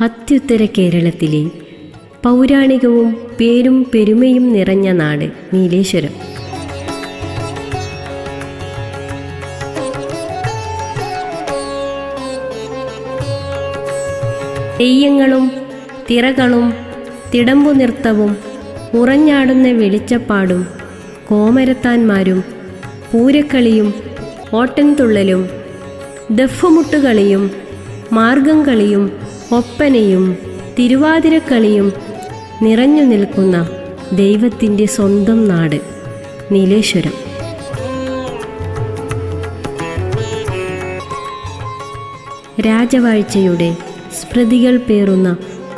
അത്യുത്തര കേരളത്തിലെ പൗരാണികവും പേരും പെരുമയും നിറഞ്ഞ നാട് നീലേശ്വരം. തെയ്യങ്ങളും തിറകളും തിടമ്പു നൃത്തവും ഉറഞ്ഞാടുന്ന വെളിച്ചപ്പാടും കോമരത്താന്മാരും പൂരക്കളിയും ഓട്ടൻതുള്ളലും ദഫ്മുട്ടുകളിയും മാർഗം കളിയും ഒപ്പനയും തിരുവാതിരക്കളിയും നിറഞ്ഞു നിൽക്കുന്ന ദൈവത്തിൻ്റെ സ്വന്തം നാട് നീലേശ്വരം. രാജവാഴ്ചയുടെ സ്മൃതികൾ പേറുന്ന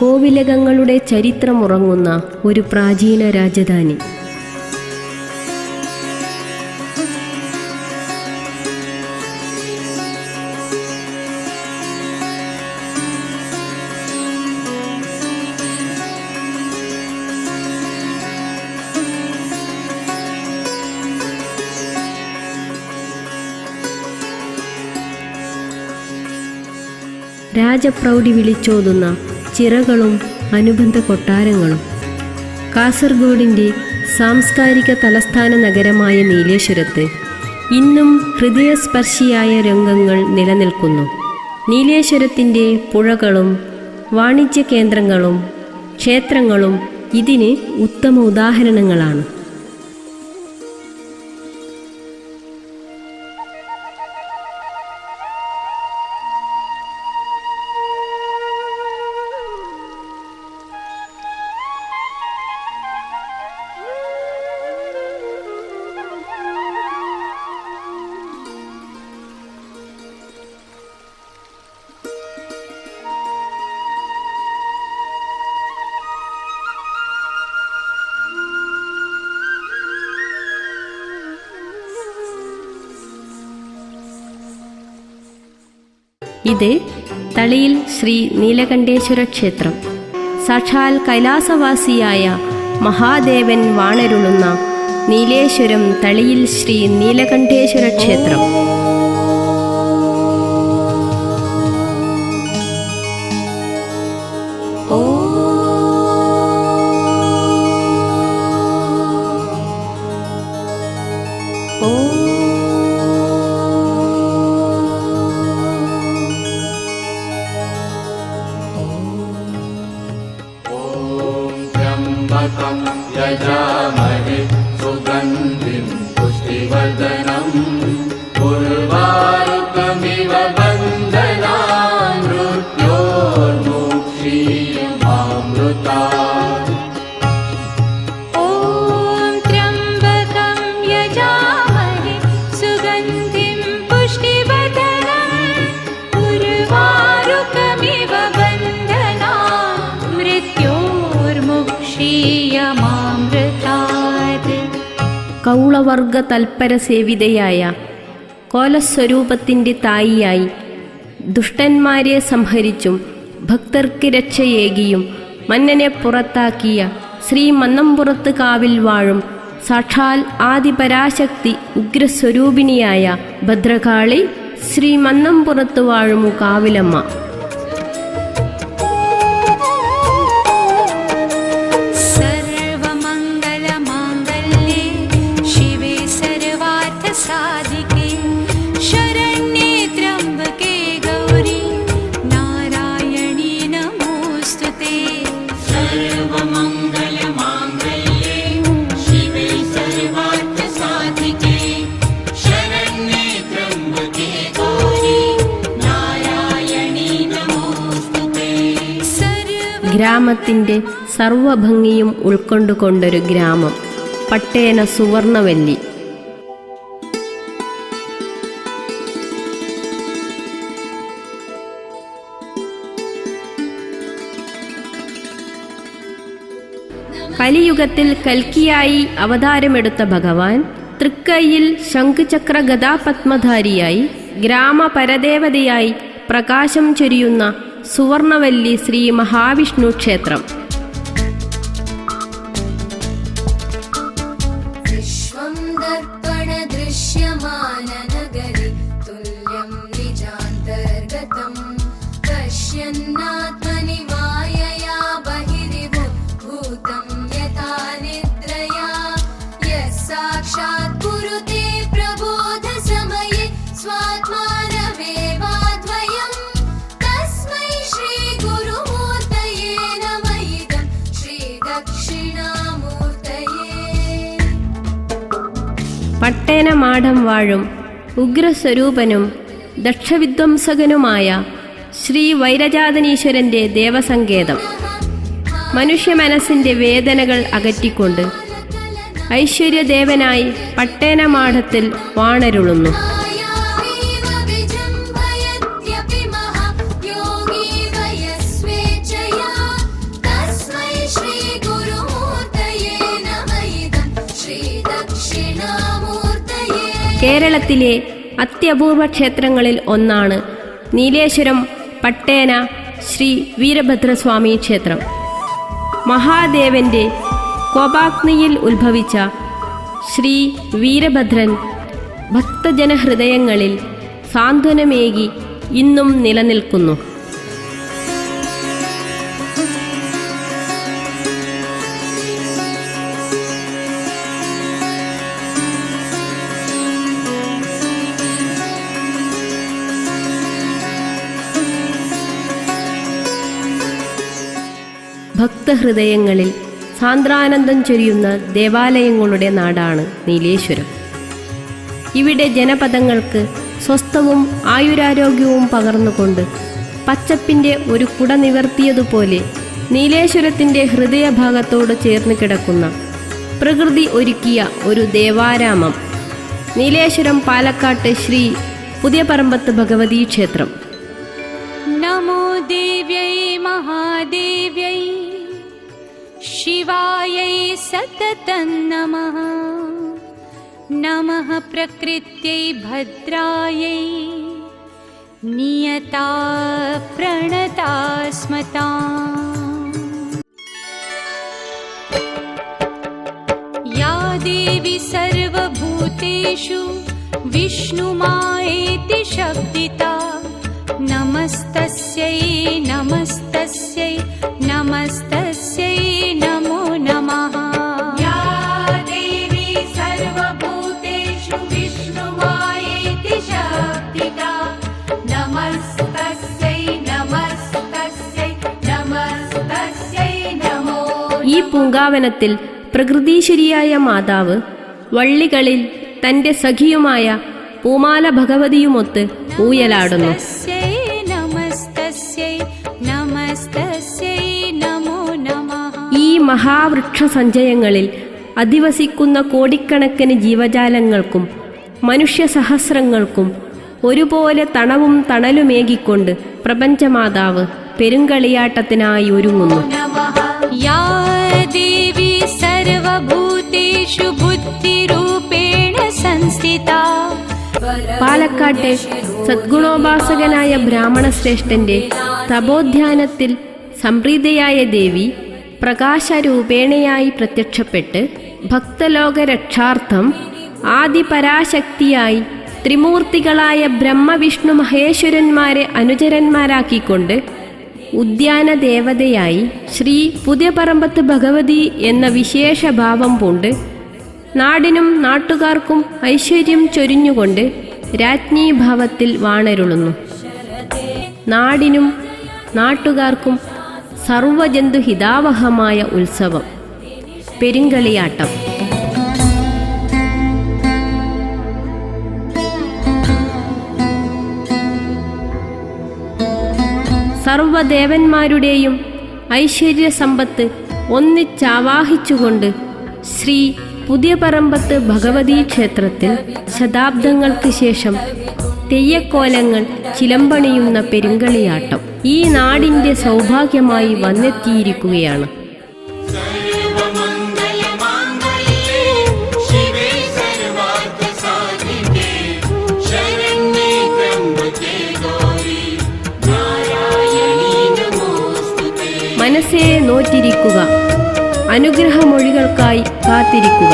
കോവിലകങ്ങളുടെ ചരിത്രമുറങ്ങുന്ന ഒരു പ്രാചീന രാജധാനി. രാജപ്രൗഢി വിളിച്ചോതുന്ന ചിറകളും അനുബന്ധ കൊട്ടാരങ്ങളും. കാസർഗോഡിൻ്റെ സാംസ്കാരിക തലസ്ഥാന നഗരമായ നീലേശ്വരത്ത് ഇന്നും ഹൃദയസ്പർശിയായ രംഗങ്ങൾ നിലനിൽക്കുന്നു. നീലേശ്വരത്തിൻ്റെ പുഴകളും വാണിജ്യ കേന്ദ്രങ്ങളും ക്ഷേത്രങ്ങളും ഇതിന് ഉത്തമ ഉദാഹരണങ്ങളാണ്. ഇത് തളിയിൽ ശ്രീ നീലകണ്ഠേശ്വര ക്ഷേത്രം. സാക്ഷാൽ കൈലാസവാസിയായ മഹാദേവൻ വാണരുളുന്ന നീലേശ്വരം തളിയിൽ ശ്രീ നീലകണ്ഠേശ്വര ക്ഷേത്രം. यजामहे सुगन्धिं पुष्टिवर्धनं उर्वारुकमिव बन्धनान् मृत्योर्मुक्षीयमामृतात्. ॐ त्र्यम्बकं यजामहे सुगन्धिं पुष्टिवर्धनं उर्वारुकमिव बन्धनान् मृत्योर्मुक्षीयमामृतात्. കൗളവർഗ തൽപര സേവിതയായ കോലസ്വരൂപത്തിൻ്റെ തായിയായി ദുഷ്ടന്മാരെ സംഹരിച്ചും ഭക്തർക്ക് രക്ഷയേകിയും മന്നനെ പുറത്താക്കിയ ശ്രീ മന്നംപുറത്ത് കാവിൽ വാഴും സാക്ഷാൽ ആദിപരാശക്തി ഉഗ്രസ്വരൂപിണിയായ ഭദ്രകാളി ശ്രീ മന്നംപുറത്ത് വാഴുമു കാവിലമ്മ. ഗ്രാമത്തിൻ്റെ സർവഭംഗിയും ഉൾക്കൊണ്ടുകൊണ്ടൊരു ഗ്രാമം പട്ടേന സുവർണവല്ലി. കലിയുഗത്തിൽ കൽക്കിയായി അവതാരമെടുത്ത ഭഗവാൻ തൃക്കൈയിൽ ശംഖുചക്ര ഗദാപത്മധാരിയായി ഗ്രാമപരദേവതയായി പ്രകാശം ചൊരിയുന്ന സുവർണവല്ലി ശ്രീ മഹാവിഷ്ണു ക്ഷേത്രം. വിശ്വം ദർപ്പണ ദൃശ്യമാന നഗരി തുല്യം നിജാന്തർഗതം പശ്യന്നാത്മനിവാ പട്ടേനമാടം വാഴും ഉഗ്രസ്വരൂപനും ദക്ഷവിധ്വംസകനുമായ ശ്രീ വൈരജാതനീശ്വരൻ്റെ ദേവസങ്കേതം മനുഷ്യ മനസ്സിൻ്റെ വേദനകൾ അകറ്റിക്കൊണ്ട് ഐശ്വര്യദേവനായി പട്ടേനമാടത്തിൽ വാണരുളുന്നു. मायामेव विजृम्भयत्यपि महायोगी वयस्वेच्छया तस्मै श्रीगुरुमूर्तये नमः इदं श्रीदक्षिणामूर्तये. കേരളത്തിലെ അത്യപൂർവ ക്ഷേത്രങ്ങളിൽ ഒന്നാണ് നീലേശ്വരം പട്ടേന ശ്രീ വീരഭദ്രസ്വാമി ക്ഷേത്രം. മഹാദേവന്റെ കോപാഗ്നിയിൽ ഉത്ഭവിച്ച ശ്രീ വീരഭദ്രൻ ഭക്തജനഹൃദയങ്ങളിൽ സാന്ത്വനമേകി ഇന്നും നിലനിൽക്കുന്നു. ഭക്തഹൃദയങ്ങളിൽ സാന്ദ്രാനന്ദം ചൊരിയുന്ന ദേവാലയങ്ങളുടെ നാടാണ് നീലേശ്വരം. ഇവിടെ ജനപദങ്ങൾക്ക് സ്വസ്ഥവും ആയുരാരോഗ്യവും പകർന്നുകൊണ്ട് പച്ചപ്പിൻ്റെ ഒരു കുട നിവർത്തിയതുപോലെ നീലേശ്വരത്തിൻ്റെ ഹൃദയഭാഗത്തോട് ചേർന്ന് കിടക്കുന്ന പ്രകൃതി ഒരുക്കിയ ഒരു ദേവാരാമം നീലേശ്വരം പാലക്കാട്ട് ശ്രീ പുതിയപറമ്പത്ത് ഭഗവതി ക്ഷേത്രം. नमो देव्यै महादेव्यै शिवायै सततं नमः. नमः प्रकृत्यै भद्रायै नियता प्रणता स्मताम्. या देवी सर्वभूतेषु विष्णुमायेति शब्दिता नमस्तस्यै नमस्तस्यै नमस्तस्यै नमो नमः. या देवी सर्वभूतेषु विष्णुमायेति शब्दिता नमस्तस्यै नमस्तस्यै नमस्तस्यै नमो. ഈ പൂങ്കാവനത്തിൽ പ്രകൃതീശ്വരിയായ മാതാവ് വള്ളികളിൽ തൻ്റെ സഖിയുമായ പൂമാല ഭഗവതിയുമൊത്ത് ഊയലാടുന്നു. ഈ മഹാവൃക്ഷ സഞ്ചയങ്ങളിൽ അധിവസിക്കുന്ന കോടിക്കണക്കിന് ജീവജാലങ്ങൾക്കും മനുഷ്യ സഹസ്രങ്ങൾക്കും ഒരുപോലെ തണവും തണലുമേകിക്കൊണ്ട് പ്രപഞ്ചമാതാവ് പെരുങ്കളിയാട്ടത്തിനായി ഒരുങ്ങുന്നു. യാ ദേവി സർവഭൂതേഷു ബുദ്ധിരൂപേണ സംസ്ഥിതാ. പാലക്കാട്ടെ സദ്ഗുണോപാസകനായ ബ്രാഹ്മണ ശ്രേഷ്ഠന്റെ തപോധ്യാനത്തിൽ സംപ്രീതയായ ദേവി പ്രകാശരൂപേണയായി പ്രത്യക്ഷപ്പെട്ട് ഭക്തലോക രക്ഷാർത്ഥം ആദിപരാശക്തിയായി ത്രിമൂർത്തികളായ ബ്രഹ്മവിഷ്ണു മഹേശ്വരന്മാരെ അനുചരന്മാരാക്കിക്കൊണ്ട് ഉദ്യാന ദേവതയായി ശ്രീ പുതിയപറമ്പത്ത് ഭഗവതി എന്ന വിശേഷഭാവം പൂണ്ട് നാടിനും നാട്ടുകാർക്കും ഐശ്വര്യം ചൊരിഞ്ഞുകൊണ്ട് രാജ്ഞീഭാവത്തിൽ വാണരുളുന്നു. നാടിനും നാട്ടുകാർക്കും സർവജന്തുഹിതാവഹമായ ഉത്സവം പെരുങ്കളിയാട്ടം. സർവദേവന്മാരുടെയും ഐശ്വര്യസമ്പത്ത് ഒന്നിച്ചാവാഹിച്ചുകൊണ്ട് ശ്രീ പുതിയപറമ്പത്ത് ഭഗവതി ക്ഷേത്രത്തിൽ ശതാബ്ദങ്ങൾക്ക് ശേഷം തെയ്യക്കോലങ്ങൾ ചിലമ്പണിയുന്ന പെരുങ്കളിയാട്ടം ഈ നാടിൻ്റെ സൗഭാഗ്യമായി വന്നെത്തിയിരിക്കുകയാണ്. മനസ്സേ നോറ്റിരിക്കുക, അനുഗ്രഹമൊഴികൾക്കായി കാത്തിരിക്കുക.